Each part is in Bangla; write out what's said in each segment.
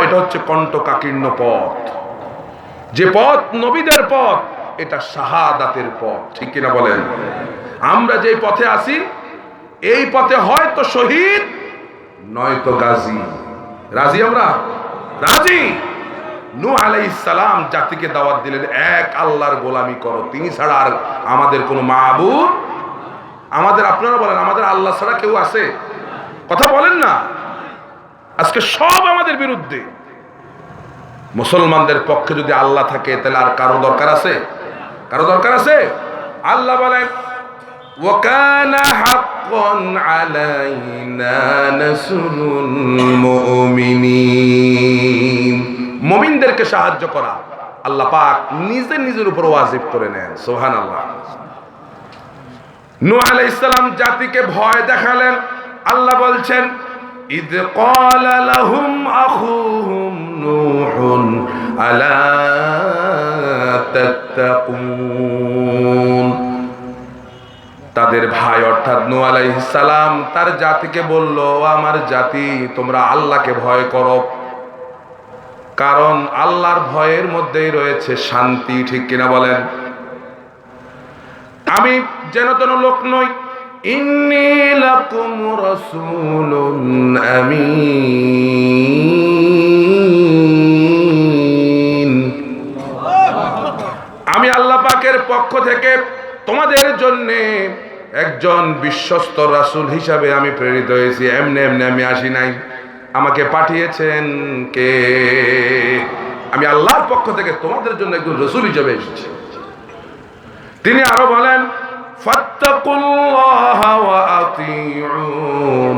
এটা হচ্ছে কণ্টকাকীর্ণ পথ। যে পথ নবীদের পথ, এটা শাহাদাতের পথ, ঠিক কিনা বলেন? আমরা যে পথে আছি, এই পথে হয়তো শহীদ নয়তো গাজী। রাজি? আমরা রাজি। নূহ আলাইহিস সালাম জাতিকে দাওয়াত দিলেন, এক আল্লাহর গোলামি করো, তিনি ছাড়া আর আমাদের কোনো মাবুদ। আমাদের, আপনারা বলেন, আমাদের আল্লাহ ছাড়া কেউ আছে? কথা বলেন না। আজকে সব আমাদের বিরুদ্ধে। মুসলমানদের পক্ষে যদি আল্লাহ থাকে, তাহলে আর কারো দরকার আছে? কারো দরকার আছে? আল্লাহ বলেন, ওয়াকানা হাক্কান আলাইনা নাসরুল মুমিনিন। মুমিনদেরকে সাহায্য করা আল্লাহ পাক নিজের উপর ওয়াজিব করে নেন। সুবহানাল্লাহ। নূহ আলাইহিস সালাম জাতিকে ভয় দেখালেন। আল্লাহ বলছেন, ইয ক্বালা লাহুম আখুহুম নূহুন আলা তাত্তাকুন। তাদের ভাই অর্থাৎ নূহ আলাইহিস সালাম তার জাতিকে বলল, আমার জাতি, তোমরা আল্লাহকে ভয় করো, কারণ আল্লাহর ভয়ের মধ্যেই রয়েছে শান্তি, ঠিক কিনা বলেন? আমি যেন তেন লোক নই। ইন্নী লাকুম রাসূলুন আমিন। আমি আল্লাহ পাকের পক্ষ থেকে তোমাদের জন্য একজন বিশ্বস্ত রাসূল হিসাবে আমি প্রেরিত হয়েছি। এমনি এমনি আমি আসি নাই, আমাকে পাঠিয়েছেন কে? আমি আল্লাহর পক্ষ থেকে তোমাদের জন্য একজন রাসূল হিসাবে এসেছি। তিনি আরো বলেন, ফাত্তাকুল্লাহা ওয়া আতিউন।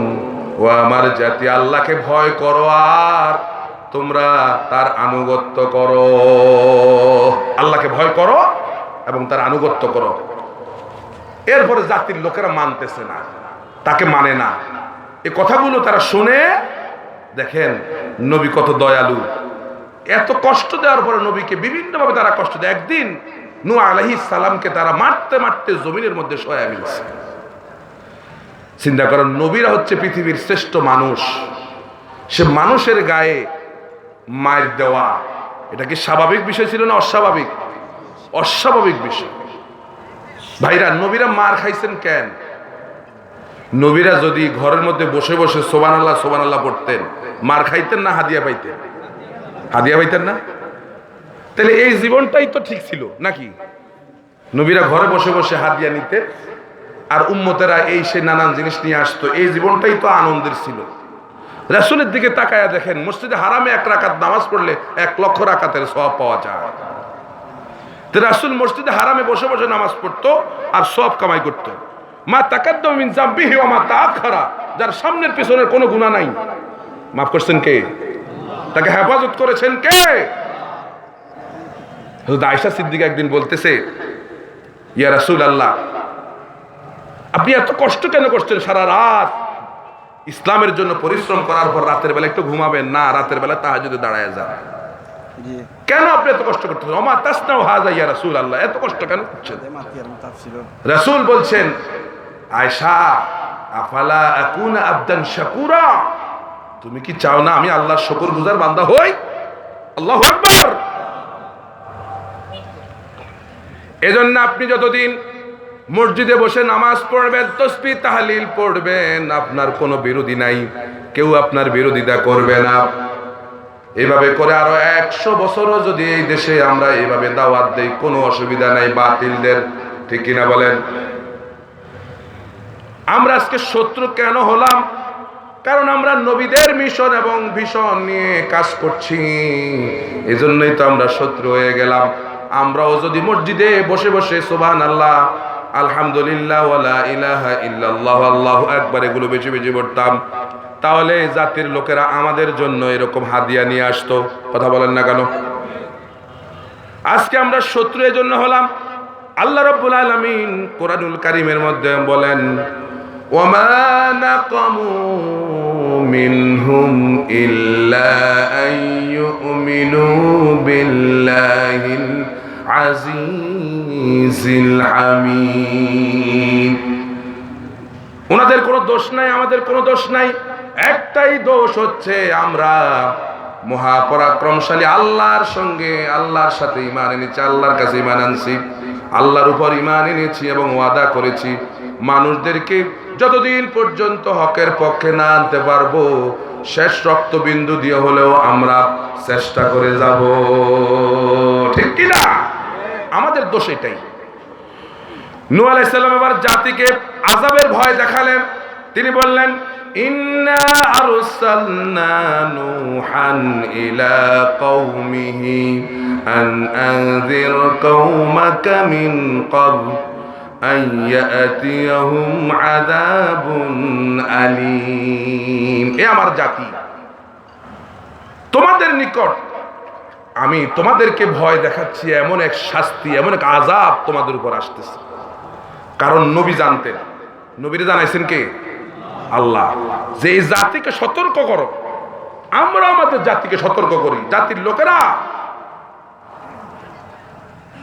ও আমার জাতি, আল্লাহকে ভয় করো আর তোমরা তার আনুগত্য করো। আল্লাহকে ভয় করো এবং তার আনুগত্য করো। এরপরে জাতির লোকেরা মানতেছে না, তাকে মানে না। এই কথাগুলো তারা শুনে, দেখেন নবী কত দয়ালু। এত কষ্ট দেওয়ার পরে নবীকে বিভিন্নভাবে তারা কষ্ট দেয়। একদিন নূহ আলাইহিস সালামকে তারা মারতে মারতে জমিনের মধ্যে শোয়া মিলছে। চিন্তা করেন, নবীরা হচ্ছে পৃথিবীর শ্রেষ্ঠ মানুষ, সে মানুষের গায়ে মার দেওয়া, এটা কি স্বাভাবিক বিষয় ছিল না অস্বাভাবিক? অস্বাভাবিক বিষয়। ভাইরা, নবীরা মার খাইছেন কেন? নবীরা যদি ঘরের মধ্যে বসে বসে সুবহানাল্লাহ সুবহানাল্লাহ পড়তেন, মার খাইতেন না হাদিয়া পাইতেন? হাদিয়া পাইতেন না? তাহলে এই জীবনটাই তো ঠিক ছিল নাকি? নবীরা ঘরে বসে বসে হাদিয়া নিতেন, আর উম্মতেরা এই সে নানান জিনিস নিয়ে আসতো। এই জীবনটাই তো আনন্দের ছিল। রাসূলের দিকে তাকায়া দেখেন, মসজিদে হারামে 1 রাকাত নামাজ পড়লে 1 লক্ষ রাকাতের সওয়াব পাওয়া যায়। তো রাসূল মসজিদে হারামে বসে বসে নামাজ পড়তো আর সওয়াব কামাই করতো। মা তাকাদ্দাম মিন যামবিহি ওয়া মা তাআখারা, যার সামনের পিছনের কোনো গুনাহ নাই, মাফ করছেন কে? তাকে হেফাজত করেছেন কে? হযরত আয়েশা সিদ্দিকা একদিন বলতেছে, ইয়া রাসূলুল্লাহ, আপনি এত কষ্ট কেন করছেন? সারা রাত ইসলামের জন্য পরিশ্রম করার পর রাতের বেলা একটু ঘুমাবেন না? রাতের বেলা তাহাজ্জুদে দাঁড়ায় যান, কেন আপনি এত কষ্ট করতেছেন? ওমা তাসনাউ হাযা ইয়া রাসূলুল্লাহ, এত কষ্ট কেন করছেন? রাসূল বলছেন, আয়েশা, আফালা আকুনা আবদান শাকুরা, তুমি কি চাও না আমি আল্লাহর শুকরগুজার বান্দা হই? আল্লাহু আকবার। এজন্য আপনি যতদিন মসজিদে বসে নামাজ পড়বেন, তাসবিহ তাহলিল পড়বেন, আপনার কোনো বিরোধী নাই, কেউ আপনার বিরোধিতা করবে না। এইভাবে করে আরো 100 বছরও যদি এই দেশে আমরা এইভাবে দাওয়াত দেই, কোনো অসুবিধা নাই বাতিলদের, ঠিক কিনা বলেন? আমরা আজকে শত্রু কেন হলাম? কারণ আমরা নবীদের মিশন এবং ভিশন নিয়ে কাজ করছি, এজন্যই তো আমরা শত্রু হয়ে গেলাম। আমরাও যদি মসজিদে বসে বসে সুবহানাল্লাহ, আলহামদুলিল্লাহ, ওয়ালা ইলাহা ইল্লাল্লাহ, আল্লাহু আকবার এগুলো বেশি বেশি পড়তাম, তাহলে জাতির লোকেরা আমাদের জন্য এরকম হাদিয়া নিয়ে আসতো। কথা বলেন না কেন? আজকে আমরা শত্রু এজন্য হলাম। আল্লাহ রাব্বুল আলামিন কোরআনুল কারীমের মধ্যে বলেন, ওয়ামা নাকামু মিনহুম ইল্লা আইয়ুমিনু বিল্লাহিল আজিজিল হামিদ। ওনাদের কোনো দোষ নাই, আমাদের কোনো দোষ নাই। একটাই দোষ হচ্ছে আমরা মহাপরাক্রমশালী আল্লাহর সঙ্গে আল্লাহর সাথে ঈমান এনেছি, আল্লাহর কাছে ঈমান আনছি, আল্লাহর উপর ঈমান এনেছি এবং ওয়াদা করেছি মানুষদেরকে যতদিন পর্যন্ত হকের পক্ষে না আনতে পারবো শেষ রক্তবিন্দু দিয়ে হলেও আমরা চেষ্টা করে যাব। ঠিক কি না? আমাদের দোষ এটাই। নূহ আলাইহিস সালাম এবার জাতিকে আযাবের ভয় দেখালেন। তিনি বললেন, ইন্না আরসালনা নূহান ইলা কওমিহি আন আনযির কওমাকা মিন ক্বাবল আন ইয়াতিয়াহুম আযাবুন আলীম। এ আমার জাতি, তোমাদের নিকট আমি তোমাদেরকে ভয় দেখাচ্ছি, এমন এক শাস্তি, এমন এক আযাব তোমাদের উপর আসতেছে। কারণ নবী জানতেন, নবীরে জানাইছেন কে? আল্লাহ, যে এই জাতিকে সতর্ক করো। আমরা আমাদের জাতিকে সতর্ক করি, জাতির লোকেরা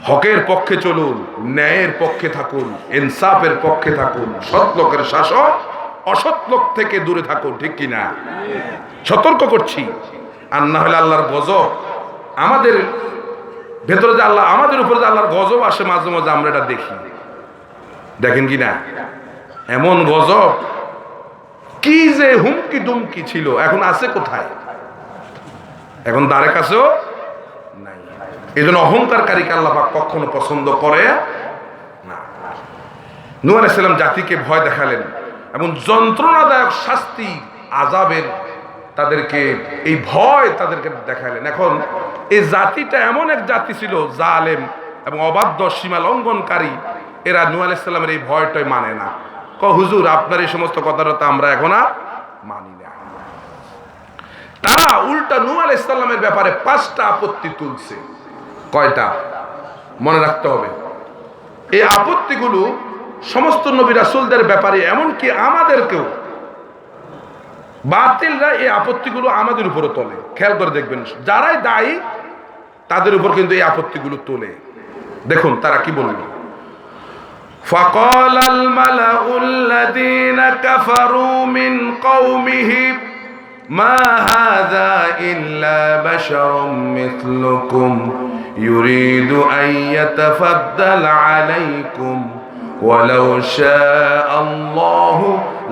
হকের পক্ষে চলুন, ন্যায়ের পক্ষে থাকুন, ইনসাফের পক্ষে থাকুন, সৎ লোকের শাসন, অসৎ লোক থেকে দূরে থাকুন। ঠিক কিনা? সতর্ক করছি। আর না হলে আল্লাহর গজব আমাদের ভেতরে, যে আল্লাহ আমাদের উপরে যে আল্লাহর গজব আসে মাঝে মাঝে, আমরা এটা দেখি। দেখেন কি না? এমন গজব, কি যে হুমকি দুমকি ছিল, এখন আছে কোথায়? এখন দ্বারের কাছেও নাই। এই জন্য অহংকারকারীকে আল্লাহ পাক কখনো পছন্দ করে না। নূহ আলাইহিস সালাম জাতিকে ভয় দেখালেন এবং যন্ত্রণাদায়ক শাস্তি, আযাবের তাদেরকে এই ভয় তাদেরকে দেখালেন। এখন এই জাতিটা এমন এক জাতি ছিল জালেম এবং অবাধ্য, সীমা লঙ্ঘনকারী। এরা নূহ আলাইহিস সালামের এই ভয়টাই মানে না। হুজুর, আপনার এই সমস্ত কথাটা আমরা এখন আর মানি না। তারা উল্টা নূহ আলাইহিস সালামের ব্যাপারে 5টা আপত্তি তুলছে। কয়টা? মনে রাখতে হবে। এই আপত্তিগুলো সমস্ত নবী রাসূলদের ব্যাপারে, এমনকি আমাদেরকেও বাতিলরা এই আপত্তিগুলো আমাদের উপরে তোলে। খেয়াল করে দেখবেন, যারাই দায়ী তাদের উপর কিন্তু এই আপত্তিগুলো তোলে। দেখুন তারা কি বলল। فقال الملأ الذين كفروا من قومه ما هذا إلا بشر مثلكم يريد أن يتفضل عليكم ولو شاء الله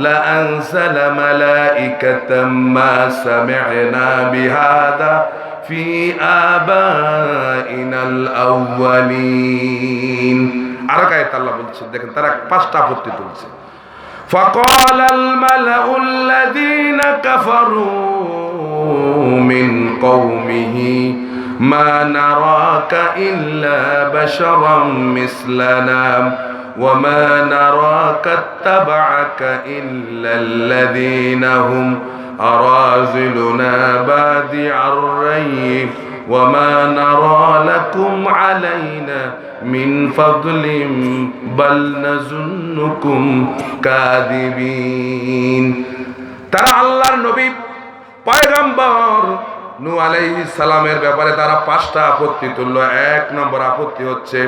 لأنزل ملائكة ما سمعنا بهذا في آبائنا الأولين। আর কায়ত আল্লাহ বলছেন, দেখেন তারা 5টা আপত্তি তুলছে। فقال الملأ الذين كفروا من قومه ما نراك إلا بشرا مثلنا وما نراك اتبعك إلا الذين هم أراذلنا بادع الرأي وما نرى لكم علينا من فضل بل نظنكم كاذبين। তারা আল্লাহর নবী পয়গম্বর নূহ আলাইহিস সালামের ব্যাপারে তারা 5টা আপত্তি তুলল। 1 নম্বর আপত্তি হচ্ছে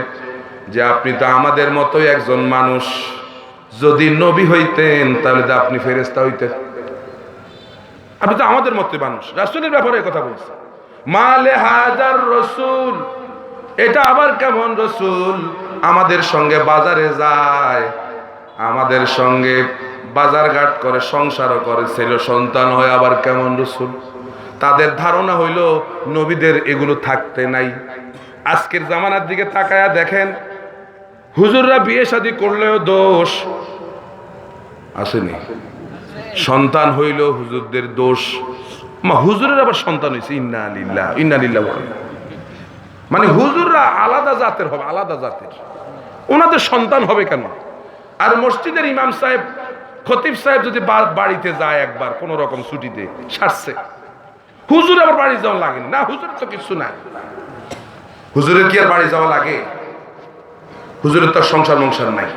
যে আপনি তো আমাদের মতোই একজন মানুষ, যদি নবী হইতেন তাহলে তো আপনি ফেরেশতা হইতেন। আপনি তো আমাদের মতোই মানুষ। রাসূলের ব্যাপারে কথা বলছে, মালে হাজার রসুল, এটা আবার কেমন রসুল? আমাদের সঙ্গে বাজারে যায়, আমাদের সঙ্গে বাজার ঘাট করে, সংসারও করে, ছেলে সন্তান হয়, আবার কেমন রসুল? তাদের ধারণা হইল নবীদের এগুলো থাকতে নাই। আজকের জামানার দিকে তাকায়া দেখেন, হুজুররা বিয়ে শাদী করলেও দোষ আসেনি, সন্তান হইল হুজুরদের দোষ। হুজুরের আবার সন্তান হয়েছে, ইন্না লিল্লাহ ইন্না লিল্লাহ বলেন। মানে হুজুররা আলাদা জাতের হবে, আলাদা জাতের, ওনাদের সন্তান হবে কেন? আর মসজিদের ইমাম সাহেব, খতিব সাহেব যদি বাড়িতে যায় একবার কোন রকম ছুটিতে, সারছে, হুজুর আবার বাড়ি যাওয়া লাগে না। হুজুর তো কিছু নাই, হুজুরের কি আর বাড়ি যাওয়া লাগে? হুজুরের তো সংসার মংসার নাই।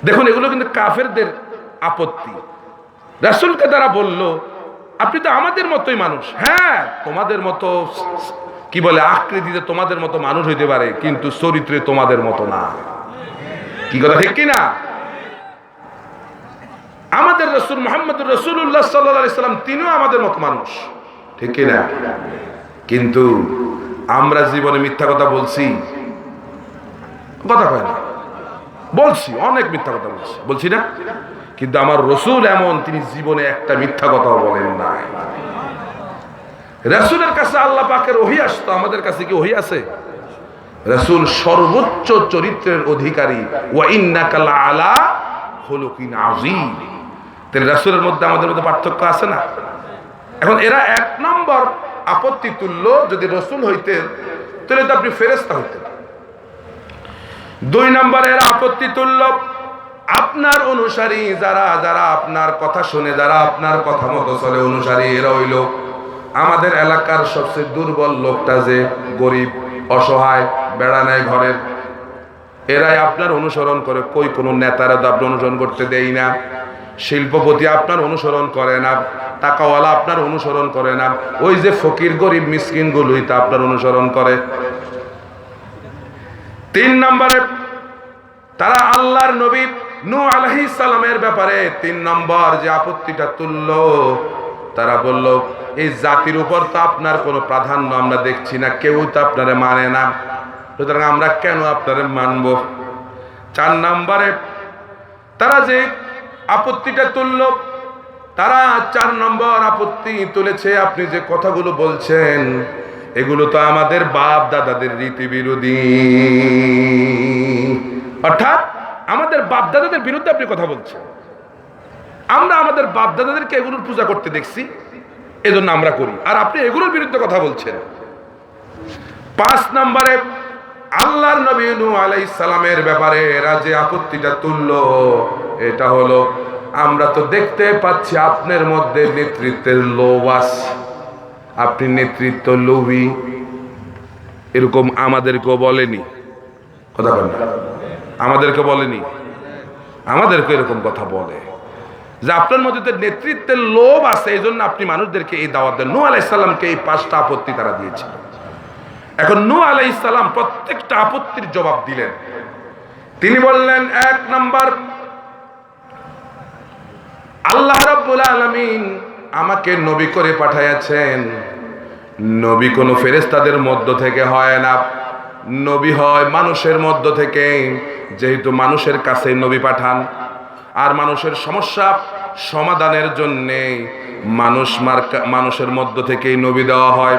দেখুন এগুলো কিন্তু কাফেরদের আপত্তি। রাসূলকে তারা বলল, আপনি তো আমাদের মতোই মানুষ। হ্যাঁ, তোমাদের মতো কি বলে আকৃতিতে তোমাদের মতো মানুষ হইতে পারে, কিন্তু চরিত্রে তোমাদের মতো না। কি কথা ঠিক কিনা? আমাদের রাসূল মুহাম্মদুর রাসূলুল্লাহ সাল্লাল্লাহু আলাইহি সাল্লাম তিনিও আমাদের মতো মানুষ, ঠিক কিনা? কিন্তু আমরা জীবনে মিথ্যা কথা বলছি, কথা কয় না, বলছি, অনেক মিথ্যা কথা বলছি না? কিন্তু আমার রসুল এমন, তিনি জীবনে একটা মিথ্যা কথা বলেন নাই। রাসূলের কাছে আল্লাহ পাকের ওহী আসতো, আমাদের কাছে কি ওহী আছে? রাসূল সর্বোচ্চ চরিত্রের অধিকারী, ওয়া ইন্নাকা লাআলা খুলুকিন আযীম। তাহলে রাসূলের মধ্যে আমাদের মধ্যে পার্থক্য আছে না? এখন এরা এক নম্বর আপত্তি তুললো, যদি রাসূল হইতেন তাহলে তো আপনি ফেরেশতা হইতেন। দুই নম্বরে এরা আপত্তি তুললো, আপনার অনুসারী যারা যারা আপনার কথা শুনে, যারা আপনার কথা মতো চলে অনুসারী, এরা হইল আমাদের এলাকার সবচেয়ে দুর্বল লোকটা, যে গরিব অসহায় বেড়া নেয় ঘরের, এরাই আপনার অনুসরণ করে। কই কোনো নেতারা তো আপনি অনুসরণ করতে দেই না, শিল্পপতি আপনার অনুসরণ করে না, টাকাওয়ালা আপনার অনুসরণ করে না, ওই যে ফকির গরিব মিসকিন গুলোই তা আপনার অনুসরণ করে। তিন নম্বরে তারা আল্লাহর নবী নূহ আলাইহিস সালামের ব্যাপারে তিন নম্বর যে আপত্তিটা তুললো, তারা বলল এই জাতির উপর তো আপনার কোনো প্রাধান্য আমরা দেখছি না, কেউ তো আপনারে মানে না, সুতরাং আমরা কেন আপনারে মানব। চার নম্বরে তারা যে আপত্তিটা তুলল, তারা চার নম্বর আপত্তি তুলেছে, আপনি যে কথাগুলো বলছেন এগুলো তো আমাদের বাপ দাদাদের রীতি বিরোধী। অর্থাৎ আমাদের বাপ দাদাদের বিরুদ্ধে আপনি কথা বলছেন। আমরা আমাদের বাপ দাদাদেরকে এগুলোর পূজা করতে দেখছি, এজন্য আমরা করি, আর আপনি এগুলোর বিরুদ্ধে কথা বলছেন। পাঁচ নম্বরে আল্লাহর নবী নূহ আলাইহিস সালামের ব্যাপারে এরা যে আপত্তিটা তুললো, এটা হলো আমরা তো দেখতে পাচ্ছি আপনার মধ্যে নেতৃত্বের লোভ আছে, আপনি নেতৃত্ব লোভী, এরকম আমাদেরকেও বলেনি, কথা বলেন, আমাদেরকে বলেনি, আমাদেরকে এরকম কথা বলে যে আপনার মধ্যে নেতৃত্বের লোভ আছে, এই জন্য আপনি মানুষদেরকে এই দাওয়াত দেন। নূহ আলাইহিস সালামকে এই পাঁচটা আপত্তি তারা দিয়েছিল। এখন নূহ আলাইহিস সালাম প্রত্যেকটা আপত্তির জবাব দিলেন। তিনি বললেন, এক নাম্বার, আল্লাহ রাব্বুল আলামিন আমাকে নবী করে পাঠাইয়াছেন, নবী কোনো ফেরেশতাদের মধ্য থেকে হয় না, নবী হয় মানুষের মধ্য থেকে। যেহেতু মানুষের কাছে নবী পাঠান, আর মানুষের সমস্যা সমাধানের জন্যে মানুষের মধ্য থেকেই নবী দেওয়া হয়।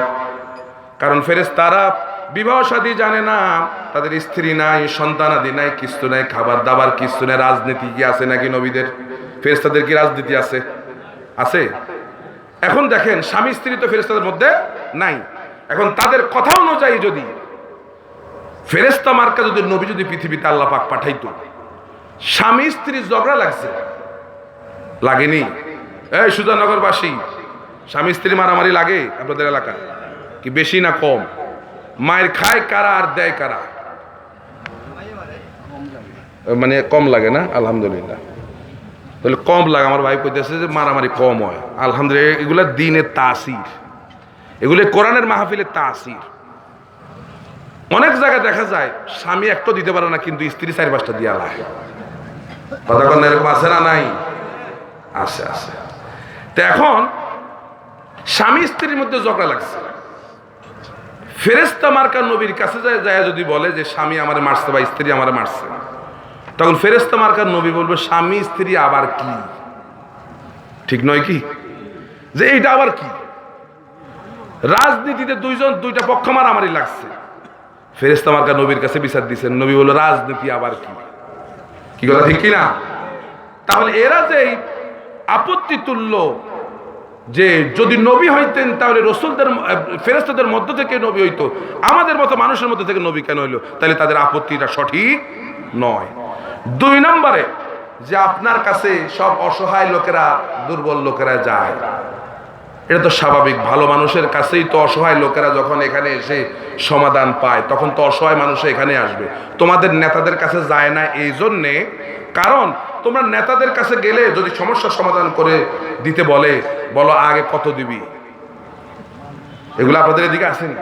কারণ ফেরেশতারা বিবাহ শাদী জানে না, তাদের স্ত্রী নাই, সন্তানাদি নাই, কিছু নাই, খাবার দাবার কিছু নাই। রাজনীতি কি আছে নাকি নবীদের? ফেরেশতাদের কি রাজনীতি আছে? আছে? এখন দেখেন, স্বামী স্ত্রী তো ফেরেশতাদের মধ্যে নাই। এখন তাদের কথা অনুযায়ী যদি ফেরেশতা মার্কা যদি নবী যদি পৃথিবীতে আল্লাহ পাক পাঠাইতো, স্বামী স্ত্রী ঝগড়া লাগছে, লাগেনি? এই সুজানগরবাসী, স্বামী স্ত্রী মারামারি লাগে আপনাদের এলাকা কি বেশি না কম? মায়ের খায় কারা আর দেয় কারা? মানে কম লাগে না? আলহামদুলিল্লাহ, তাহলে কম লাগে। আমার ভাই কইতেছে যে মারামারি কম হয়, আলহামদুলিল্লাহ। এগুলা দ্বীনের তাসির, এগুলো কোরআনের মাহফিলের তাসির। অনেক জায়গায় দেখা যায় স্বামী একটা দিতে পারে না, কিন্তু স্ত্রী 4-5টা দিয়া লাগে। কথা কোন এরকম আছে না? নাই? আছে, আছে। তো এখন স্বামী স্ত্রীর মধ্যে ঝগড়া লাগছে, ফেরেশতা মার্কা নবীর কাছে যায় যদি বলে যে স্বামী আমারে মারছে বা স্ত্রী আমারে মারছে, তখন ফেরেশতা মার্কার নবী বলবে স্বামী স্ত্রী আবার কি? ঠিক নয় কি? যে এইটা আবার কি? রাজনীতিতে দুইটা পক্ষ মারামারি লাগছে, ফেরেশতা মার্কা নবীর কাছে বিচার দিচ্ছেন, নবী বলল রাজনীতি আবার কি? কি কথা ঠিক কিনা? তাহলে এরা যে আপত্তি তুলল যে যদি নবী হইতেন তাহলে রসুলদের ফেরেশতাদের মধ্য থেকে নবী হইতো, আমাদের মতো মানুষের মধ্য থেকে নবী কেন হইলো? তাহলে তাদের আপত্তিটা সঠিক নয়। দুই নম্বরে, যে আপনার কাছে সব অসহায় লোকেরা, দুর্বল লোকেরা যায়, এটা তো স্বাভাবিক। ভালো মানুষের কাছেই তো অসহায় লোকেরা যখন এখানে এসে সমাধান পায়, তখন তো অসহায় মানুষ এখানে আসবে। তোমাদের নেতাদের কাছে যায় না এই জন্যে, কারণ তোমরা নেতাদের কাছে গেলে যদি সমস্যা সমাধান করে দিতে বলে, বলো আগে কত দিবি। এগুলো আপনাদের এদিকে আসেনি?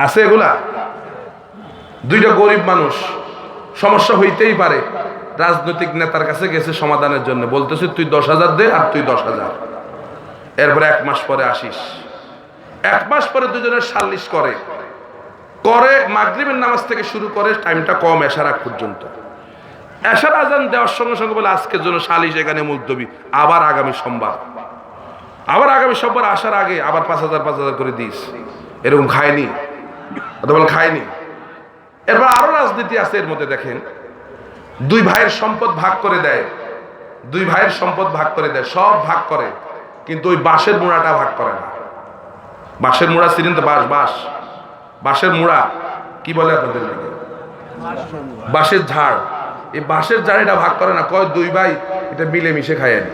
আছে এগুলা? দুইটা গরিব মানুষ, সমস্যা হইতেই পারে, রাজনৈতিক নেতার কাছে গেছে সমাধানের জন্য, বলতেছে তুই 10,000 দে আর তুই 10,000, এরপরে 1 মাস পরে আসিস, 1 মাস পরে দুজনের সালিশ করে মাগরিবের নামাজ থেকে শুরু করে, টাইমটা কম এশার আগ পর্যন্ত। এশার আজান দেওয়ার সঙ্গে সঙ্গে বলে আজকের জন্য সালিশ এখানে মুলতবি, আবার আগামী সোমবার আসার আগে আবার 5,000 করে দিস। এরকম খায়নি, খায়নি। এরপর আরো রাজনীতি আছে এর মধ্যে। দেখেন, 2 ভাইয়ের সম্পদ ভাগ করে দেয়, সব ভাগ করে, কিন্তু ওই বাঁশের মুড়াটা ভাগ করে না। বাঁশের মুড়া চিনেন তো? বাঁশের মুড়া কি বলে আপনাদের? বাঁশের ঝাড়। এই বাঁশের ঝাড় এটা ভাগ করে না, কয় 2 ভাই এটা মিলেমিশে খায়েন,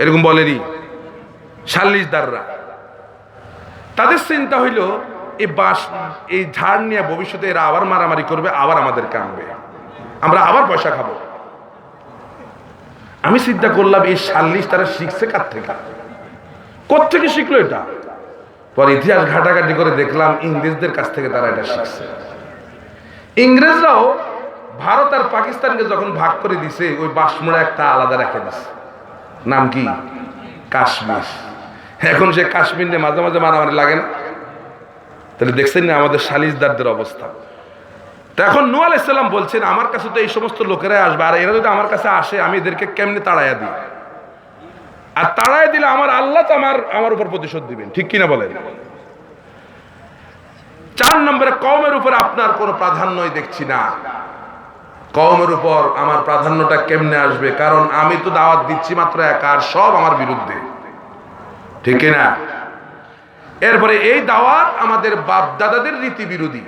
এরকম বলেনি সালিশদাররা। তাদের চিন্তা হইল এই ঝাড় নিয়ে ভবিষ্যতে এরা আবার মারামারি করবে, আবার আমাদেরকে আনবে, আমরা আবার পয়সা খাবো। আমি চিন্তা করলাম এই সালিশ তারা শিখছে কার থেকে, কোত্থেকে শিখলো এটা? পরে ইতিহাস ঘাটাঘাটি করে দেখলাম ইংরেজদের কাছ থেকে তারা এটা শিখছে। ইংরেজরাও ভারত আর পাকিস্তানকে যখন ভাগ করে দিছে, ওই বাঁশমুড়া একটা আলাদা রেখে দিছে, নাম কি? কাশ্মীর। এখন সে কাশ্মীর নিয়ে মাঝে মাঝে মারামারি লাগে না? তাহলে দেখছেন না আমাদের সালিশদারদের অবস্থা। তো এখন নূহ আলাইহিস সালাম বলছেন, আমার কাছে তো এই সমস্ত লোকেরাই আসবে, আর এরা যদি আমার কাছে আসে আমি এদেরকে কেমনে তাড়াইয়া দিই? আর তাড়াইয়া দিলে আমার আল্লাহ তো আমার উপর প্রতিশোধ দিবেন, ঠিক কিনা বলেন? 4 নম্বরে, কওমের উপর আপনার কোনো প্রাধান্যই দেখছি না। কওমের উপর আমার প্রাধান্যটা কেমনে আসবে? কারণ আমি তো দাওয়াত দিচ্ছি মাত্র একা, আর সব আমার বিরুদ্ধে, ঠিক কিনা? এরপরে এই দাওয়াত আমাদের বাপ দাদাদের রীতি বিরোধী।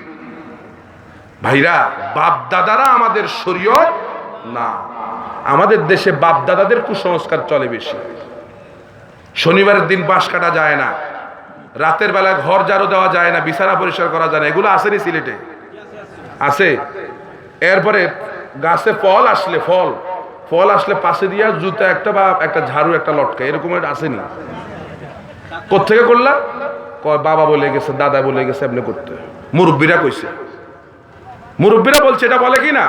ভাইরা, বাপ দাদারা আমাদের শরীয়ত না। আমাদের দেশে বাপ দাদাদের কুসংস্কার চলে বেশি। শনিবারের দিন বাঁশ কাটা যায় না, রাতের বেলা ঘর ঝাড়ু দেওয়া যায় না, বিছানা পরিষ্কার করা যায় না, এগুলো আসেনি সিলেটে? আছে। এরপরে গাছে ফল আসলে পাশে দিয়া জুতা একটা বা একটা ঝাড়ু একটা লটকা, এরকম আসেনি? কোত্থেকে করলাম? কয় বাবা বলে গেছে, দাদা বলে গেছে এমনি করতে, মুরব্বীরা কইছে, মুরব্বীরা বলছে, এটা বলে কি না?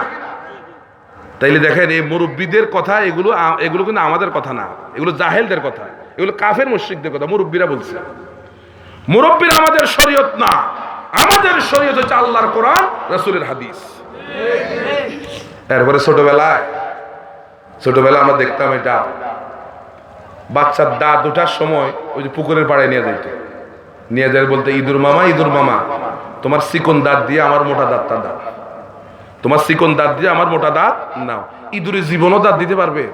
তাইলে দেখেন, এই মুরব্বীদের কথা, এগুলো কিন্তু আমাদের কথা না, এগুলো জাহেলদের কথা, এগুলো কাফের মুশরিকদের কথা। মুরব্বীরা বলছে, মুরব্বীরা আমাদের শরীয়ত না। আমাদের শরীয়ত হচ্ছে আল্লাহর কোরআন, রাসূলের হাদিস। এরপরে ছোটবেলায় আমরা দেখতাম, এটা বাচ্চার দাঁত ওঠার সময় ওই যে পুকুরের পাড়ে নিয়ে যায়, বলতে ইঁদুর মামা তোমার চিকন দাঁত দিয়ে আমার মোটা দাঁতটা দাও, তোমার চিকন দাঁত দিয়ে আমার মোটা দাঁত নাও। ইঁদুরের জীবনও দাঁত দিতে পারবে?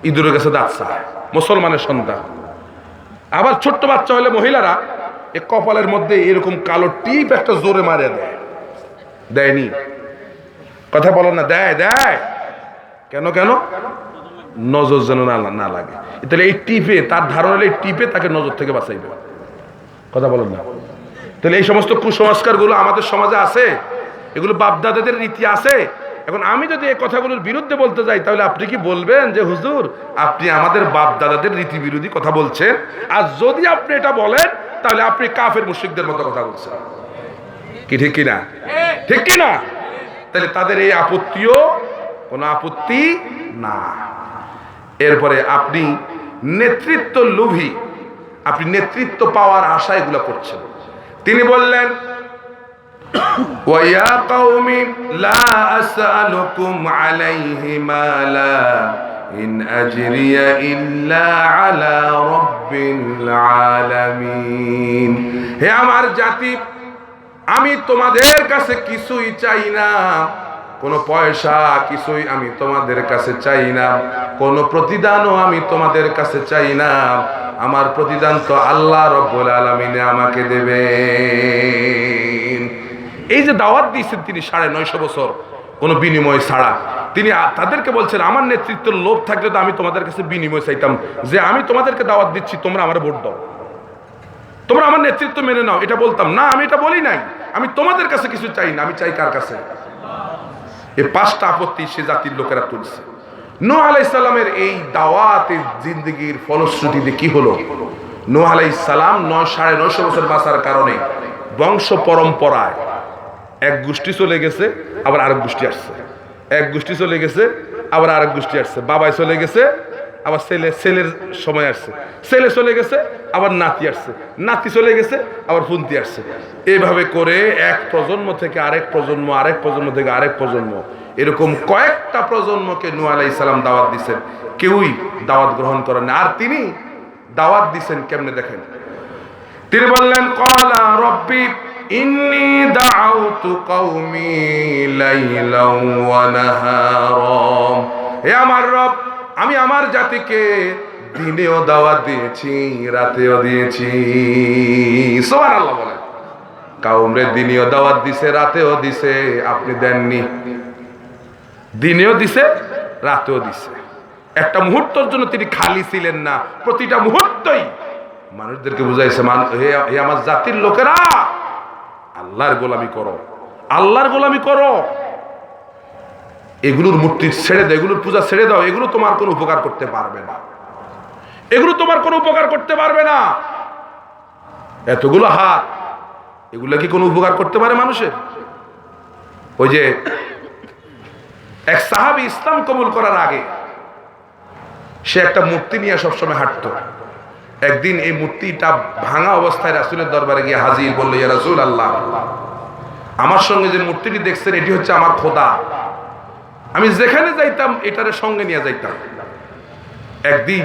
ইঁদুরের কাছে দাঁত চায় মুসলমানের সন্তান। আবার ছোট্ট বাচ্চা হলে মহিলারা এই কপালের মধ্যে এরকম কালো টিপ একটা জোরে মারে দেয়নি? কথা বলেন না? দেয় কেন? নজর যেন না লাগে। তাহলে এই টিপে, তার ধারণা এই টিপে তাকে নজর থেকে বাঁচাইবে। কথা বলেন না? তাহলে এই সমস্ত কুসংস্কার গুলো আমাদের সমাজে আছে, এগুলো বাপদাদাদের রীতি আছে। এখন আমি যদি এই কথাগুলোর বিরুদ্ধে বলতে যাই, তাহলে আপনি কি বলবেন যে হুজুর আপনি আমাদের বাপদাদাদের রীতি বিরোধী কথা বলছেন? আর যদি আপনি এটা বলেন, তাহলে আপনি কাফের মুশরিকদের মতো কথা বলছেন, কি ঠিক কিনা? ঠিক কিনা? তাহলে তাদের এই আপত্তিও কোনো আপত্তি না। এরপরে আপনি নেতৃত্ব লোভী, আপনি নেতৃত্ব পাওয়ার আশা এগুলো করছেন। তিনি বললেন, ওয়া কওমি লা আসআলুকুম আলাইহি মালা ইন আজরিয়া ইল্লা আলা রাব্বিল আলামিন। হে আমার জাতি, আমি তোমাদের কাছে কিছুই চাই না, কোনো পয়সা কিছুই আমি তোমাদের কাছে চাই না, কোনো প্রতিদানও আমি তোমাদের কাছে চাই না। আমার প্রতিদান তো আল্লাহ রব্বুল আলামিন আমাকে দেবেন। এই যে দাওয়াত দিয়েছেন তিনি 950 বছর কোনো বিনিময় ছাড়া, তিনি তাদেরকে বলছেন, আমার নেতৃত্বের লোভ থাকলে তো আমি তোমাদের কাছে বিনিময় চাইতাম, যে আমি তোমাদেরকে দাওয়াত দিচ্ছি, তোমরা আমার ভোট দাও, তোমরা আমার নেতৃত্ব মেনে নাও, এটা বলতাম না। আমি এটা বলি নাই, আমি তোমাদের কাছে কিছু চাই না, আমি চাই কার কাছে? এই 5টা আপত্তি সে জাতির লোকেরা তুলছে। নূহ আলাইহিস সালামের এই দাওয়াতের জিন্দেগির ফলশ্রুতিতে কি হলো? নূহ আলাইহিস সালাম 950 বছর বাঁচার কারণে বংশ পরম্পরায় এক গোষ্ঠী চলে গেছে, আবার আরেক গোষ্ঠী আসছে, এক গোষ্ঠী চলে গেছে, আবার আরেক গোষ্ঠী আসছে, বাবাই চলে গেছে, আবার ছেলের সময় আসছে, ছেলে চলে গেছে আবার নাতি আসছে, নাতি চলে গেছে আবার ফুন্তি আসছে। এইভাবে করে এক প্রজন্ম থেকে আরেক প্রজন্ম, আরেক প্রজন্ম থেকে আরেক প্রজন্ম, এরকম কয়েকটা প্রজন্মকে নূহ আলাইহিস সালাম দাওয়াত দিচ্ছেন, কেউই দাওয়াত গ্রহণ করেন না। আর তিনি দাওয়াত দিচ্ছেন কেমনে দেখেন, তিনি বললেন ক্বালা রাব্বি ইন্নী দাআউতু কওমি লাইলাও ওয়া নাহারা, হে আমার রব, আমি আমার জাতিকে দিনেও দাওয়াত দিয়েছি, রাতেও দিয়েছি। সুবহানাল্লাহ বলেন। কওমরে দিনেও দাওয়াত দিছে, রাতেও দিছে, আপনি দেননি। দিনেও দিছে, রাতেও দিছে। একটা মুহূর্তের জন্য তিনি খালি ছিলেন না, প্রতিটা মুহূর্তই মানুষদেরকে বুঝাইছে, হে আমার জাতির লোকেরা, আল্লাহর গোলামি করো, আল্লাহর গোলামি করো। এগুলোর মূর্তি ছেড়ে দাও, এগুলোর পূজা ছেড়ে দাও, এগুলো তোমার কোনো উপকার করতে পারবে না, এগুলো তোমার কোনো উপকার করতে পারবে না। এতগুলো হাত, এগুলো কি কোনো উপকার করতে পারে মানুষের? ওই যে এক সাহাবী ইসলাম কবুল করার আগে সে একটা মূর্তি নিয়ে সবসময় হাঁটতো। একদিন এই মূর্তিটা ভাঙা অবস্থায় রাসূলের দরবারে গিয়ে হাজির, বলল, ইয়া রাসূলুল্লাহ, আমার সঙ্গে যে মূর্তিটি দেখছেন এটি হচ্ছে আমার খোদা, আমি যেখানে যাইতাম এটারে সঙ্গে নিয়ে যাইতাম। একদিন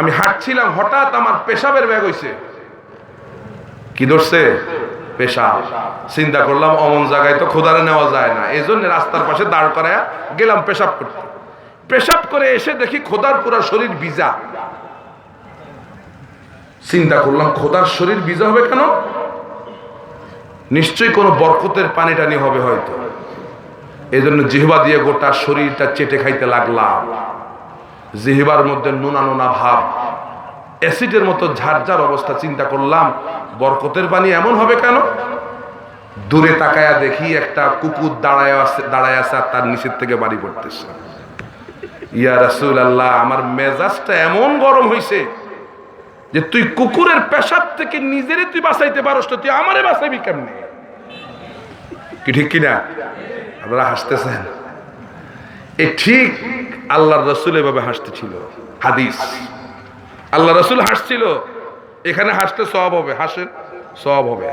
আমি হাঁটছিলাম, হঠাৎ আমার পেশাবের ব্যাগ হইছে। কি ধরছে? পেশাব। চিন্তা করলাম অমন জায়গায় তো খোদারে নেওয়া যায় না, এই জন্য রাস্তার পাশে দাঁড় করায়া গেলাম পেশাব করতে। পেশাব করে এসে দেখি খোদার পুরা শরীর ভিজা। চিন্তা করলাম খোদার শরীর ভিজা হবে কেন? নিশ্চয়ই কোনো বরকতের পানি টানি হবে হয়তো। এই জন্য জিহ্বা দিয়ে গোটা শরীরটা চেটে খাইতে লাগলাম। জিহ্বার মধ্যে নোনা নোনা ভাব, অ্যাসিডের মতো ঝারঝার অবস্থা। চিন্তা করলাম বরকতের পানি এমন হবে কেন? দূরে তাকায়া দেখি একটা কুকুর দাঁড়ায় আছে আর তার নিচের থেকে বাড়ি পড়তেছে। ইয়া রাসূলুল্লাহ, আমার মেজাজটা এমন গরম হইছে যে তুই কুকুরের পেশাব থেকে নিজেরে তুই বাঁচাইতে পারস না, তুই আমারে বাঁচাইবি কেমনে? কি ঠিক কিনা? আপনারা হাসতেছেন। এ ঠিক আল্লাহর রাসূল এভাবে হাসতেছিল। হাদিস, আল্লাহ রাসূল হাসছিল। এখানে হাসতে সওয়াব হবে, হাসেন সওয়াব হবে।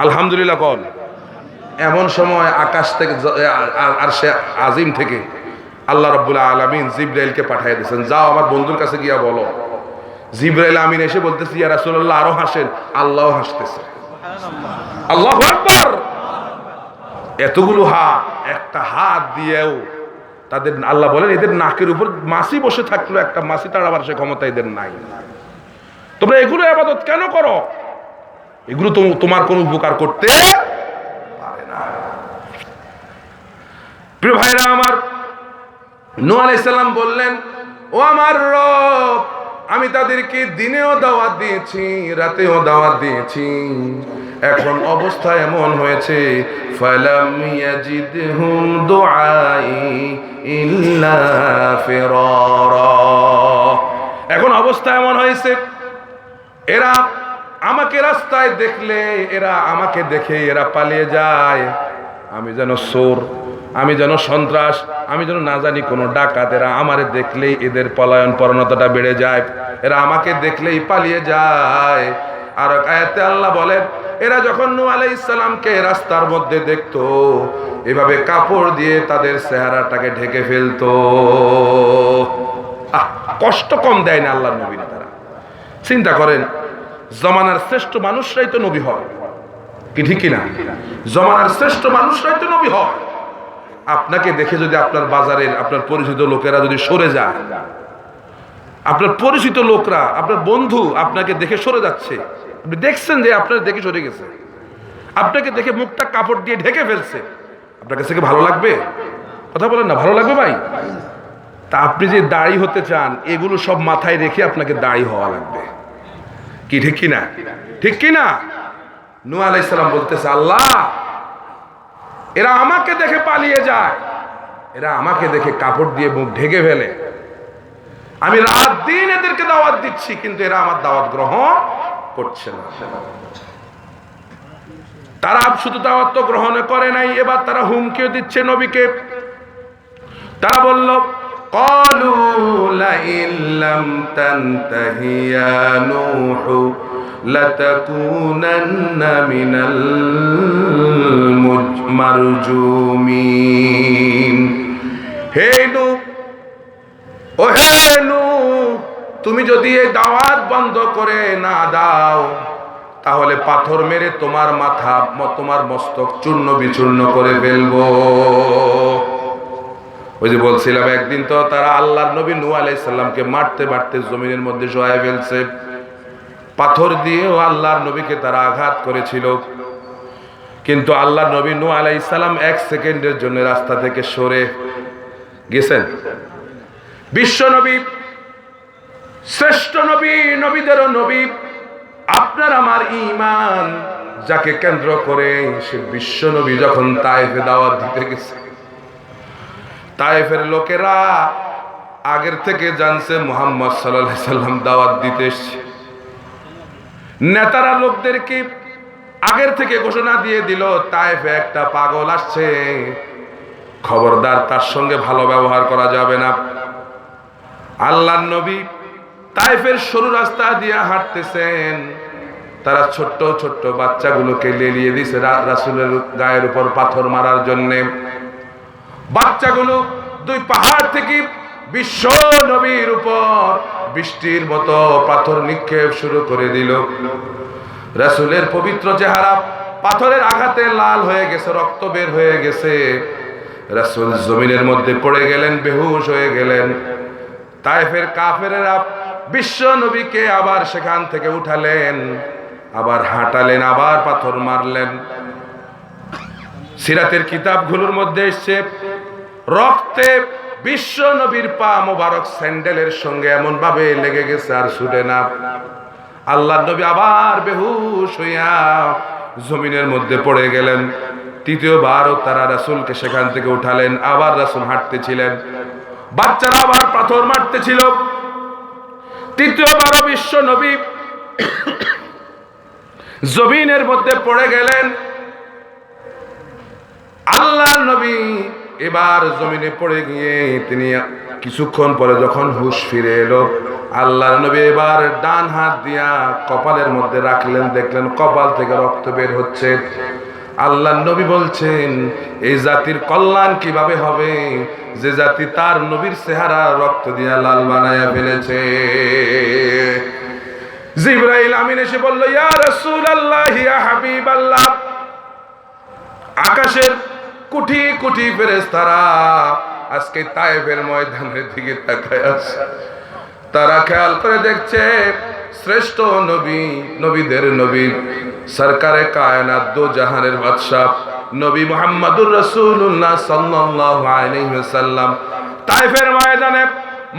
আলহামদুলিল্লাহ কল। এমন সময় আকাশ থেকে আরশে আজিম থেকে আল্লাহ রাব্বুল আলামিন জিবরাইলকে পাঠিয়ে দিয়েছেন, যাও আমার বন্ধুর কাছে গিয়া বলো। জিবরাইল আমিন এসে বলতেছে, ইয়া রাসূলুল্লাহ আরো হাসেন। আল্লাহও হাসতেছে। আল্লাহু আকবার। এতগুলো হাত, একটা হাত দিয়েও তাদের আল্লাহ বলেন এদের নাকের উপর মাছি বসে থাকলো, একটা মাছি তাড়াবার সে ক্ষমতা এদের নাই। তোমরা এগুলো ইবাদত কেন করো? এগুলো তো তোমার কোনো উপকার করতে পারে না। প্রিয় ভাইরা আমার, নূহ আলাইহিস সালাম বললেন, ও আমার রব, আমি তাদেরকে দিনেও দাওয়াত দিয়েছি, রাতেও দাওয়াত দিয়েছি, এখন অবস্থা এমন হয়েছে, ফালাম ইয়াজিদহুম দুআই ইল্লা ফিরারা। এখন অবস্থা এমন হয়েছে, এরা আমাকে রাস্তায় দেখলে, এরা আমাকে দেখে এরা পালিয়ে যায়। আমি যেন চোর, আমি যেন সন্ত্রাস, আমি যেন না জানি কোন ডাকাত, এরা আমারে দেখলেই এদের পলায়ন প্রবণতাটা বেড়ে যায়, এরা আমাকে দেখলেই পালিয়ে যায়। আর আয়াতে আল্লাহ বলেন, এরা যখন নূহ আলাইহিস সালামকে রাস্তার মধ্যে দেখতো, এভাবে কাপড় দিয়ে তাদের চেহারাটাকে ঢেকে ফেলতো। কষ্ট কম দেয় না আল্লাহর নবীরা। তারা চিন্তা করেন, জমানার শ্রেষ্ঠ মানুষরাই তো নবী হয়, কি ঠিক কিনা? জমানার শ্রেষ্ঠ মানুষরাই তো নবী হয়। আপনাকে দেখে যদি আপনার বাজারের আপনার পরিচিত লোকেরা যদি সরে যায়, আপনার পরিচিত লোকরা, আপনার বন্ধু আপনাকে দেখে সরে যাচ্ছে, আপনি দেখছেন যে আপনার দেখে সরে গেছে, আপনাকে দেখে মুখটা কাপড় দিয়ে ঢেকে ফেলছে, আপনার কাছে কি ভালো লাগবে? কথা বলেন না, ভালো লাগবে ভাই? তা আপনি যে দাড়ি হতে চান, এগুলো সব মাথায় রেখে আপনাকে দাড়ি হওয়া লাগবে, কি ঠিক কিনা? ঠিক কিনা? নূহ আলাইহিস সালাম বলতেছে, আল্লাহ, এরা আমাকে দেখে পালিয়ে যায়, এরা আমাকে দেখে কাপড় দিয়ে মুখ ঢেকে ফেলে, আমি রাত দিন এদেরকে দাওয়াত দিচ্ছি, কিন্তু এরা আমার দাওয়াত গ্রহণ করছে না। তারা শুধু দাওয়াত তো গ্রহণ করে নাই, এবার তারা হুমকিও দিচ্ছে নবীকে। তারা বলল, قالوا لئن لم تنته يا نوح لتكونن من المرجومين হে নূহ ও হে নূহ তুমি যদি এই দাওয়াত বন্ধ করে না দাও তাহলে পাথর মেরে তোমার মাথা তোমার মস্তক চূর্ণ বিচূর্ণ করে ফেলবো। ওই যে বলছিলাম একদিন তো তারা আল্লাহর নবী নূহ আলাইহিস সালামকে মারতে মারতে জমিনের মধ্যে শোয়ায় ফেলছে, পাথর দিয়েও আল্লাহর নবীকে তারা আঘাত করেছিল, কিন্তু আল্লাহর নবী নূহ আলাইহিস সালাম 1 সেকেন্ডের জন্য রাস্তা থেকে সরে গেছেন। বিশ্ব নবী, শ্রেষ্ঠ নবী, নবীদেরও নবী, আপনার আমার ঈমান যাকে কেন্দ্র করে সে বিশ্ব নবী যখন তায়েফে দাওয়াত দিতে গেছে, তায়েফের লোকেরা আগের থেকে জানছে মুহাম্মদ সাল্লাল্লাহু আলাইহি সাল্লাম দাওয়াত দিতে এসেছে। নেতারা লোকদেরকে আগের থেকে ঘোষণা দিয়ে দিল তায়েফে একটা পাগল আসছে, খবরদার তার সঙ্গে ভালো ব্যবহার করা যাবে না। আল্লাহর নবী তায়েফের সরু রাস্তা দিয়ে হাঁটতেছেন, তারা ছোট্ট ছোট্ট বাচ্চাগুলোকে লেলিয়ে দিয়েছে রাসূলের গায়ের উপর পাথর মারার জন্য। বাচ্চাগুলো 2 পাহাড় থেকে বিশ্ব নবীর উপর বৃষ্টির মতো পাথর নিক্ষেপ শুরু করে দিল। রাসূলের পবিত্র চেহারা পাথরের আঘাতে লাল হয়ে গেছে, রক্ত বের হয়ে গেছে। রাসূল জমিনের মধ্যে পড়ে গেলেন, বেহুশ হয়ে গেলেন। তায়েফের কাফেরেরা বিশ্ব নবীকে আবার সেখান থেকে উঠালেন, আবার হাঁটালেন, আবার পাথর মারলেন। সিরাতের কিতাবগুলোর মধ্যে এসেছে রক্তে বিশ্ব নবীর পা মোবারক স্যান্ডেলের সঙ্গে এমন ভাবে লেগে গেছে আর ছুটে না। আল্লাহর নবী আবার বেহুশ হইয়া জমিনের মধ্যে পড়ে গেলেন। তৃতীয়বারও তারা রাসূলকে সেখান থেকে উঠালেন, আবার রাসূল হাঁটতেছিলেন, বাচ্চারা আবার পাথর মারতেছিল। তৃতীয়বারও বিশ্ব নবী জমিনের মধ্যে পড়ে গেলেন। আল্লাহর নবী এবার জমিনে পড়ে গিয়ে তিনি কিছুক্ষণ পরে যখন হুঁশ ফিরে এলো, আল্লাহর নবী এবার ডান হাত দিয়া কপালের মধ্যে রাখলেন, দেখলেন কপাল থেকে রক্ত বের হচ্ছে। আল্লাহর নবী বলছেন এই জাতির কল্যাণ কিভাবে হবে যে জাতি তার নবীর চেহারা রক্ত দিয়া লাল বানায়া ফেলেছে। জিবরাইল আমিন এসে বলল, ইয়া রাসূলুল্লাহ, ইয়া হাবিবাল্লাহ, আকাশের কোটি কোটি ফেরেশতারা আজকে তায়েফের ময়দানের দিকে তাকায় আছে। তারা খেয়াল করে দেখছে শ্রেষ্ঠ নবী, নবীদের নবী, সরকারে কায়নাত, দো জাহানের বাদশাহ নবী মুহাম্মদুর রাসূলুল্লাহ সাল্লাল্লাহু আলাইহি ওয়াসাল্লাম তায়েফের ময়দানে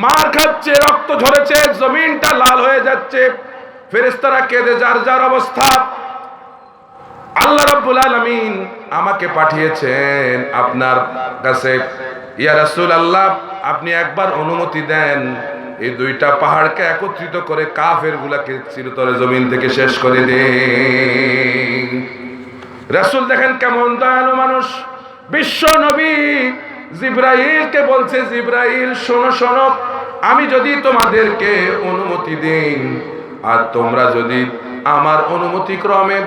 মার খাচ্ছে, রক্ত ঝরেছে, জমিনটা লাল হয়ে যাচ্ছে। ফেরেশতারা কেঁদে যার যার অবস্থা। আল্লাহ রাব্বুল আলামিন আমাকে পাঠিয়েছেন আপনার কাছে, ইয়া রাসূলুল্লাহ, আপনি একবার অনুমতি দেন এই 2টা পাহাড়কে একত্রিত করে কাফেরগুলোকে চিরতরে জমিন থেকে শেষ করে দেন। রাসূল দেখেন কেমন দয়ালু মানুষ। বিশ্ব নবী জিবরাইলকে বলছে, জিবরাইল শোনো শোনো, আমি যদি তোমাদেরকে অনুমতি দেই আর তোমরা যদি আমার অনুমতি ক্রমে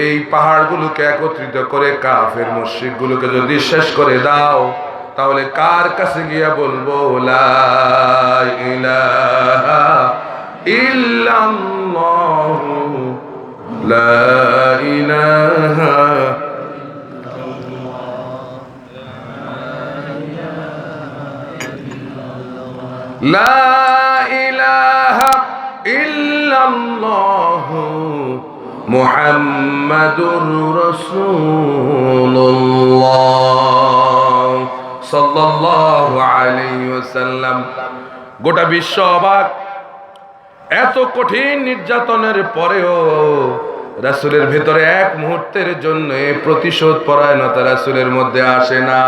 এই পাহাড়গুলোকে একত্রিত করে কাফের মুশরিকগুলোকে যদি শেষ করে দাও, তাহলে কার কাছে গিয়া বলবো লা ইলাহা ইল্লাল্লাহু লা ইলাহা লা ইলাহা ইল্লাল্লাহু মুহাম্মাদুর রাসূলুল্লাহ সাল্লাল্লাহু আলাইহি ওয়াসাল্লাম। গোটা বিশ্ব অবাক। এত কঠিন নির্যাতনের পরেও রাসূলের ভেতরে এক মুহূর্তের জন্য প্রতিশোধ পরায়ণতা রাসূলের মধ্যে আসে না।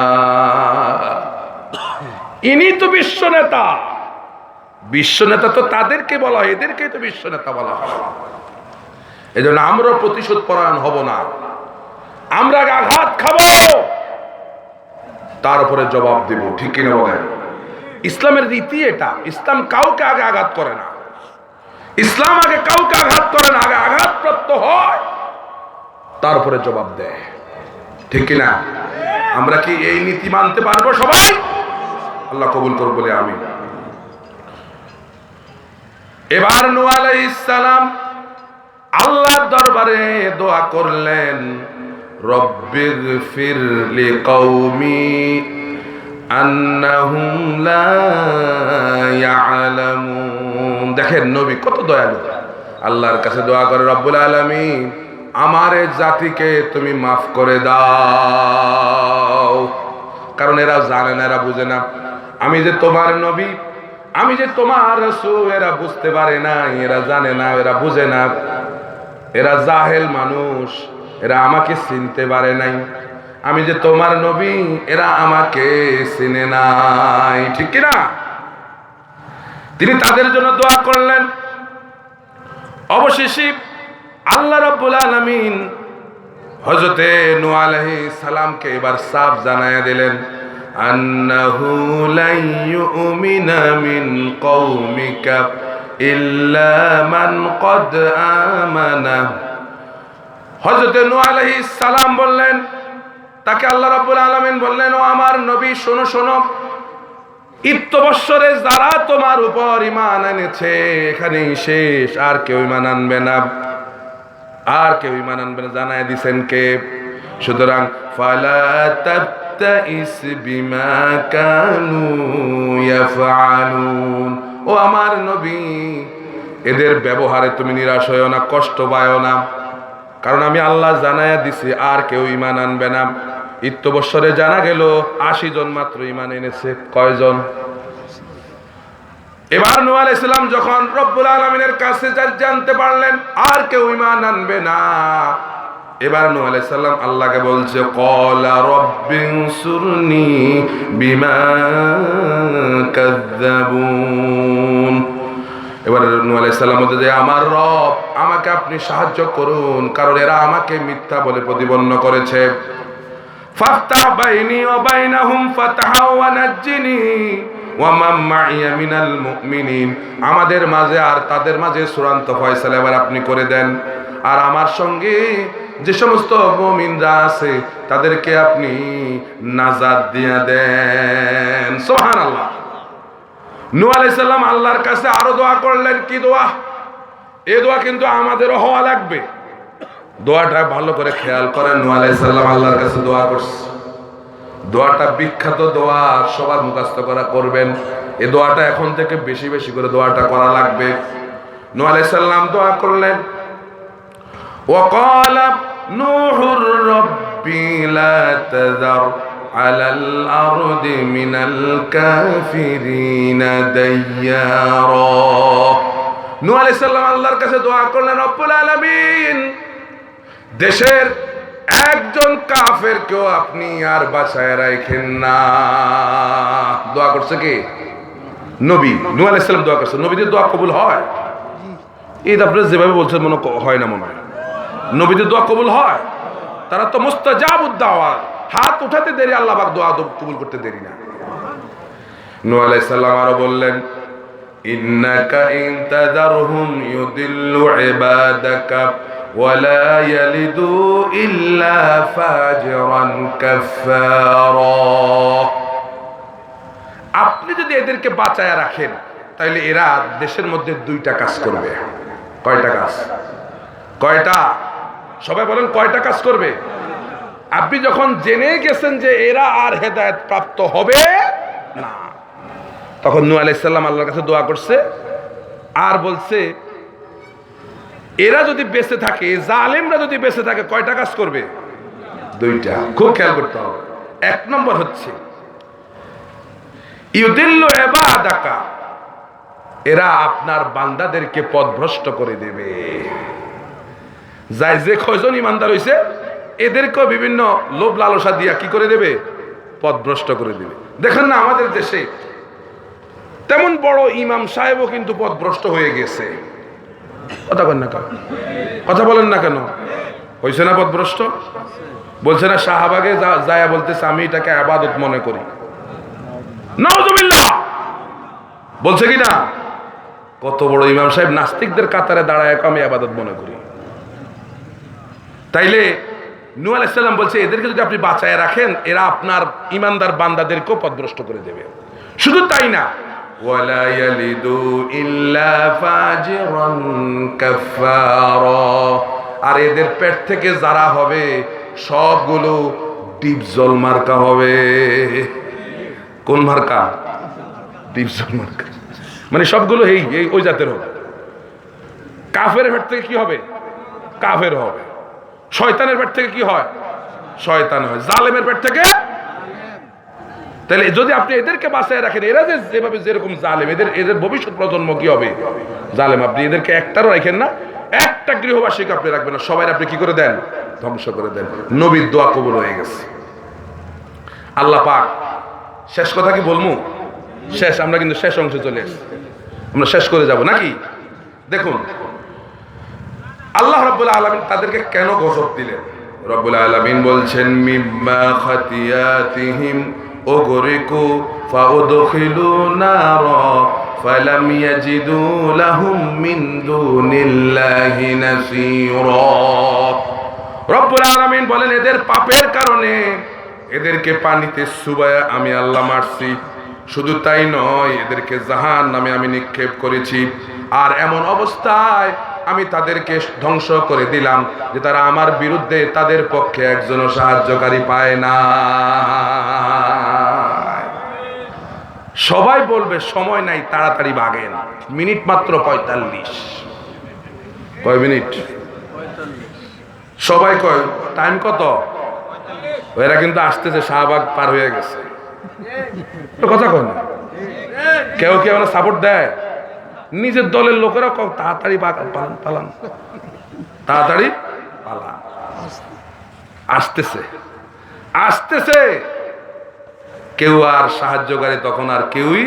ইনি তো বিশ্ব নেতা। বিশ্ব নেতা তো তাদেরকে বলা হয়, এদেরকেই তো বিশ্ব নেতা বলা হয়। এজন্য আমরা প্রতিশোধ পরায়ণ হব না, আমরা আঘাত খাবো, তার উপরে জবাব দেব। ঠিক কিনা বলেন? ইসলামের রীতি এটা। ইসলাম কাউকে আগে আঘাত করে না, ইসলাম আগে কাউকে আঘাত করে না, আগে আঘাতপ্রাপ্ত হয় তারপরে জবাব দেয়, ঠিক কিনা? আমরা কি এই নীতি মানতে পারবো সবাই? আল্লাহ কবুল করুন বলে আমিন। এবার নূহ আলাইহিস সালাম আল্লাহর দরবারে দোয়া করলেন, রব্বিগফির লিকাওমি আন্নাহুম লা ইয়ালামুন। দেখেন নবী কত দয়ালু, আল্লাহর কাছে দোয়া করে, রব্বুল আলামিন আমার এই জাতিকে তুমি মাফ করে দাও, কারণ এরা জানে না, এরা বুঝে না আমি যে তোমার নবী, আমি যে তোমার রাসূল। এরা বুঝতে পারে না, এরা জানে না, এরা বুঝে না, এরা জাহেল মানুষ, এরা আমাকে চিনতে পারে নাই। আমি যে তোমার নবী, এরা আমাকে চিনে নাই, ঠিক কিনা? তিনি তাদের জন্য দোয়া করলেন। অবশেষে আল্লাহ রাব্বুল আলামিন হযরতে নূহ আলাইহিস সালামকে এবার সাফ জানায়া দিলেন, আন্নাহু লা ইউমিনা মিন কওমিকা ইল্লা মান ক্বাদ আমানা। হযরতে নূহ আলাইহিস সালাম বললেন, তাকে আল্লাহ রাব্বুল আলামিন বললেন, ও আমার নবী শোনো শোনো, ইত্যবৎসরে যারা তোমার উপর ঈমান এনেছে এখানেই শেষ, আর কেউ ঈমান আনবে না, আর কেউ ঈমান আনবে না। জানায় দিছেন কে? সুতরাং ফালা তাবতাইস বিমা কানু ইয়াফআলুন। ও আমার নবী, এদের ব্যবহারে তুমি নিরাশ হয়ো না, কষ্ট পায়ো না, কারণ আমি আল্লাহ জানায়া দিছি আর কেউ ঈমান আনবে না। ইত্যবৎসরে জানা গেল ৮০ জন মাত্র ঈমান এনেছে। কয়জন? এবার নূহ আলাইহিস সালাম যখন রব্বুল আলামিনের কাছে জানতে পারলেন আর কেউ ঈমান আনবে না, এবার নূহ আলাইহিস সালাম আল্লাহকে বলছে, ক্বালা রব্বিনসুরনি বিমা কাযযাবুন। এবার নূহ আলাইহিস সালাম বলতে, যে আমার রব আমাকে আপনি সাহায্য করুন, কারণ এরা আমাকে মিথ্যা বলে প্রতিপন্ন করেছে। ফাফতাহ বাইনি ওয়া বাইনাহুম ফাতহা ওয়া নাজ্জিনি ওয়া মান মাইয়া মিনাল মুমিনিন। আমাদের মাঝে আর তাদের মাঝে চূড়ান্ত ফয়সালা এবার আপনি করে দেন, আর আমার সঙ্গে যে সমস্ত মুমিনরা আছে তাদেরকে আপনি নাজাত দিয়ে দেন। সুবহানাল্লাহ। নূহ আলাইহিস সালাম আল্লাহর কাছে আরো দোয়া করলেন। কি দোয়া? এই দোয়া কিন্তু আমাদেরও হওয়া লাগবে। দোয়াটা ভালো করে খেয়াল করেন। নূহ আলাইহিস সালাম আল্লাহর কাছে দোয়া করছে, দোয়াটা বিখ্যাত দোয়া, সবার মুখস্থ করা করবেন। এই দোয়াটা এখন থেকে বেশি বেশি করে দোয়াটা করা লাগবে। নূহ আলাইহিস সালাম দোয়া করলেন, وقال نوح رب لا تذر على الأرض من الكافرين ديارا। নূহ আলাইহিস সালাম আল্লাহর কাছে দোয়া করলেন, রব্বুল আলামিন দেশের একজন কাফেরকেও আপনি আর বাঁচায় রাখেন না। দোয়া করছে কি? নবী। নূহ আলাইহিস সালাম দোয়া করছে। নবীদের দোয়া কবুল হয়? এই আপনারা যেভাবে বলছেন মনে হয় না, মনে হয় নবীদের দোয়া কবুল হয়? তারা তো মুস্তাজাবুদ দাওয়া, হাত উঠাতে দেরি, আল্লাহ পাক দোয়া কবুল করতে দেরি না। নূহ আলাইহিস সালাম আরো বললেন, ইন্নাকা ইন তাযারহুম ইউদিল্লু ইবাদাকা ওয়ালা ইয়ালিদু ইল্লা ফাজিরান কাফফারা। আপনি যদি এদেরকে বাঁচায়া রাখেন তাহলে এরা দেশের মধ্যে দুইটা কাজ করবে। কয়টা কাজ? কয়টা? সবাই বলেন কয়টা কাজ করবে? আপনি যখন জেনে গেছেন যে এরা আর হেদায়েত প্রাপ্ত হবে না, তখন নূহ আলাইহিস সালাম আল্লাহর কাছে দোয়া করছে আর বলছে, এরা যদি বেঁচে থাকে, জালেমরা যদি বেঁচে থাকে, কয়টা কাজ করবে? দুইটা। খুব খেয়াল করতে হবে। এক নম্বর হচ্ছে ইউদিল্লু ইবাদাকা, এরা আপনার বান্দাদেরকে পথভ্রষ্ট করে দেবে। যাই যে কয়জন ইমানদার হইছে এদেরকেও বিভিন্ন লোভ লালসা দিয়া কি করে দেবে? পথভ্রষ্ট করে দেবে। দেখেন না আমাদের দেশে তেমন বড় ইমাম সাহেবও কিন্তু পথভ্রষ্ট হয়ে গেছে। কথা বলেন না কেন? কথা বলেন না কেন? হয়েছে না পথভ্রষ্ট? বলছে না শাহবাগে যায়া বলতেছে আমি এটাকে ইবাদত মনে করি। নাউযুবিল্লাহ। বলছে কি না? কত বড় ইমাম সাহেব নাস্তিকদের কাতারে দাঁড়ায় আমি ইবাদত মনে করি। তাইলে নূহ আলাইহিস সালাম বলছে এদেরকে যদি আপনি বাঁচায় রাখেন এরা আপনার ইমানদার বান্দাদেরকেও পথভ্রষ্ট করে দেবে। শুধু তাই না, ওয়ালা ইয়ালিদু ইল্লা ফাজিরান কাফারা, আর এদের পেট থেকে যারা হবে সবগুলো ডিপজল মার্কা হবে। কোন মার্কা? ডিপজল মার্কা। মানে সবগুলো এই ওই জাতের হবে। কাফের পেট থেকে কি হবে? কাফের হবে। শয়তানের পেট থেকে কি হয়? শয়তান হয়। জালেমের পেট থেকে। তাহলে যদি আপনি এদেরকে বাঁচায় রাখেন, এরা যে যেভাবে যেরকম জালেম, এদের ভবিষ্যৎ প্রজন্ম কি হবে? জালেম। আপনি এদেরকে একটারও রাখেন না, একটা গৃহবাসীকে আপনি রাখবেন না, সবাই আপনি কি করে দেন? ধ্বংস করে দেন। নবীর দোয়া কবুল হয়ে গেছে। আল্লাহ পাক, শেষ কথা কি বলবো? শেষ, আমরা কিন্তু শেষ অংশে চলে এসেছি, আমরা শেষ করে যাব নাকি? দেখুন আল্লাহ রাব্বুল আলামিন তাদেরকে কেন গজব দিলেন? রব্বুল আলামিন বলছেন মিম্মা খাতিয়াতিহিম উগরিকু ফাউদখিলু নারা ফালাম ইয়াজিদু লাহুম মিন দুনিল্লাহি নাসীরা। রব্বুল আলামিন বলেন এদের পাপের কারণে এদেরকে পানিতে চুবায়া আমি আল্লাহ মারছি। শুধু তাই নয়, এদেরকে জাহান্নামে আমি নিক্ষেপ করেছি। আর এমন অবস্থায় আমি তাদেরকে ধ্বংস করে দিলাম যে তারা আমার বিরুদ্ধে তাদের পক্ষে একজনও সাহায্যকারী পায় না। সবাই বলবে সময় নাই, তাড়াতাড়ি ভাগেন। মিনিট মাত্র 45। কয় মিনিট? সবাই কয় টাইম কত? এরা কিন্তু আসতেছে, শাহবাগ পার হয়ে গেছে। কথা কয় না কেউ কেউ সাপোর্ট দেয়। নিজের দলের লোকেরা কম তাড়াতাড়ি পালান পালান, তাড়াতাড়ি পালান। আসতেছে আসতেছে, কেউ আর সাহায্যকারী তখন আর কেউই